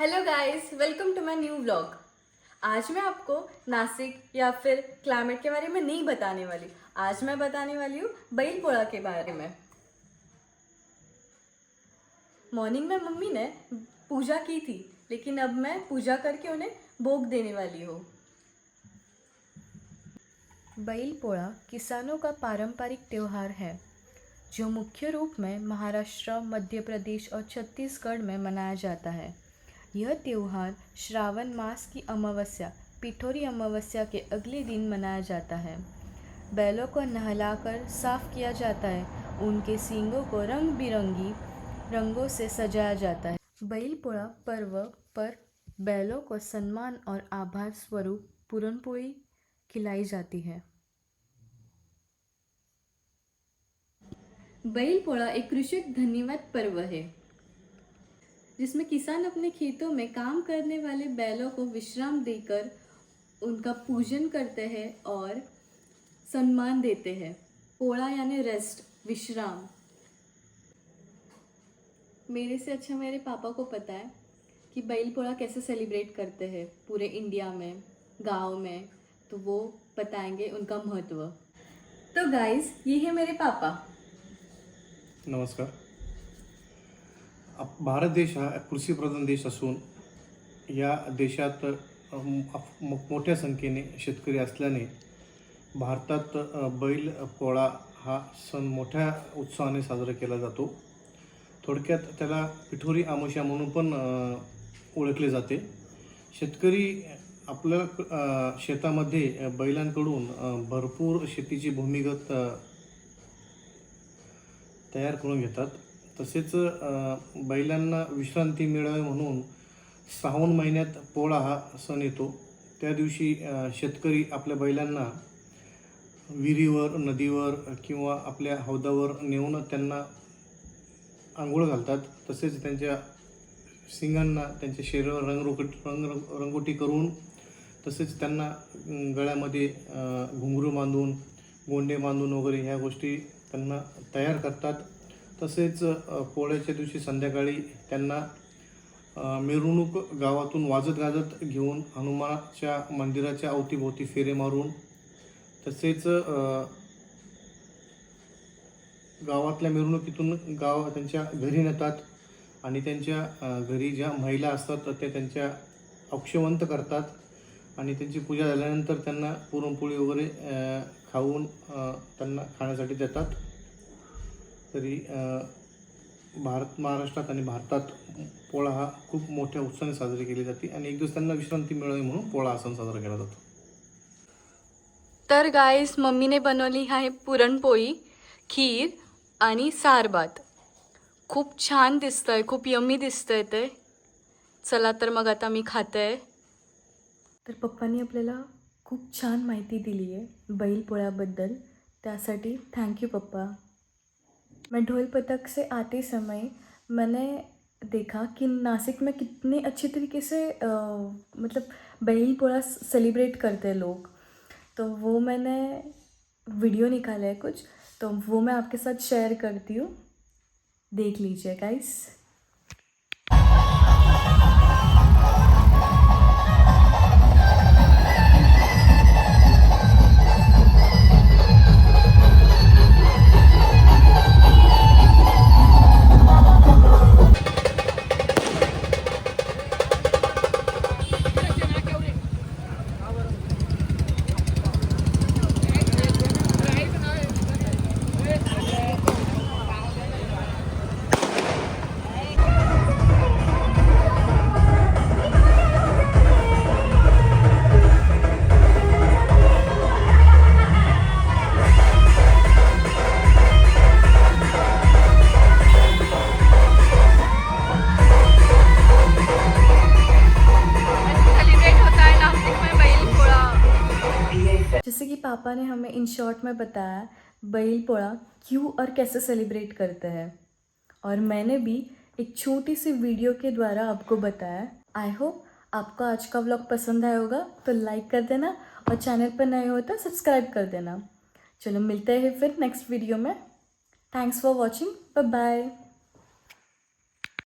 Hello guys, welcome to my new vlog. आज मैं आपको नासिक या फिर क्लाइमेट के बारे में नहीं बताने वाली। आज मैं बताने वाली हूँ बैल पोळा के बारे में। मॉर्निंग में मम्मी ने पूजा की थी, लेकिन अब मैं पूजा करके उन्हें भोग देने वाली हूँ। बैल पोळा किसानों का पारंपरिक त्योहार है जो मुख्य रूप में महाराष्ट्र, मध्य प्रदेश और छत्तीसगढ़ में मनाया जाता है। यह त्योहार श्रावण मास की अमावस्या पिठोरी अमावस्या के अगले दिन मनाया जाता है। बैलों को नहलाकर साफ किया जाता है, उनके सींगों को रंग बिरंगी रंगों से सजाया जाता है। बैल पोळा पर्व पर बैलों को सम्मान और आभार स्वरूप पुरणपोळी खिलाई जाती है। बैल पोळा एक कृषक धन्यवाद पर्व है जिसमें किसान अपने खेतों में काम करने वाले बैलों को विश्राम देकर उनका पूजन करते हैं और सम्मान देते हैं। पोळा यानी रेस्ट, विश्राम। मेरे से अच्छा मेरे पापा को पता है कि बैल पोळा कैसे सेलिब्रेट करते हैं पूरे इंडिया में, गांव में, तो वो बताएंगे उनका महत्व। तो गाइस, ये है मेरे पापा। नमस्कार. भारत देश हा कृषीप्रधान देश असून या देशात मोठ्या संख्येने शेतकरी असल्याने भारतात बैल पोळा हा सण मोठ्या उत्साहाने साजरा केला जातो. थोडक्यात त्याला पिठोरी अमावस्या म्हणून पण ओळखले जाते. शेतकरी आपल्या शेतामध्ये बैलांकडून भरपूर शेतीची भूमिगत तयार करून घेतात. तसेच बैलांना विश्रांती मिळावी म्हणून श्रावण महिन्यात पोळा हा सण येतो. त्या दिवशी शेतकरी आपल्या बैलांना विहिरीवर, नदीवर किंवा आपल्या हौदावर नेऊन त्यांना आंघोळ घालतात. तसेच त्यांच्या शिंगांना, त्यांच्या शरीरावर रंगोटी करून, तसेच त्यांना गळ्यामध्ये घुंगरू बांधून, गोंडे बांधून वगैरे ह्या गोष्टी त्यांना तयार करतात. तसेच पोळ्याच्या दिवशी संध्याकाळी त्यांना मिरवणूक गावातून वाजत गाजत घेऊन हनुमानाच्या मंदिराच्या अवतीभोवती फेरे मारून, तसेच गावातल्या मिरवणुकीतून त्यांच्या घरी नेतात आणि त्यांच्या घरी ज्या महिला असतात त्या त्यांच्या अक्षवंत करतात आणि त्यांची पूजा झाल्यानंतर त्यांना पुरणपोळी वगैरे खाऊन त्यांना खाण्यासाठी देतात. तरी महाराष्ट्रात आणि भारतात पोळा हा खूप मोठ्या उत्साहाने साजरी केली जाते आणि एक दिवस त्यांना विश्रांती मिळावी म्हणून पोळा हा सण साजरा केला जातो. तर गाईस, मम्मीने बनवली आहे पुरणपोळी, खीर आणि सार भात. खूप छान दिसतंय, खूप यम्मी दिसतंय ते. चला तर मग आता मी खाते. तर पप्पांनी आपल्याला खूप छान माहिती दिली आहे बैल पोळ्याबद्दल, त्यासाठी थैंक यू पप्पा। मैं ढोल पतक से आते समय मैंने देखा कि नासिक में कितने अच्छे तरीके से मतलब बैल पोळा सेलिब्रेट करते हैं लोग। तो वो मैंने वीडियो निकाला है कुछ, तो वो मैं आपके साथ शेयर करती हूँ, देख लीजिए गाइस। जैसे कि पापा ने हमें इन शॉर्ट में बताया बैल पोळा क्यों और कैसे सेलिब्रेट करते हैं, और मैंने भी एक छोटी सी वीडियो के द्वारा आपको बताया। आई होप आपको आज का व्लॉग पसंद आया होगा, तो लाइक कर देना और चैनल पर नए हो तो सब्सक्राइब कर देना। चलो मिलते हैं फिर नेक्स्ट वीडियो में। Thanks for watching, bye bye.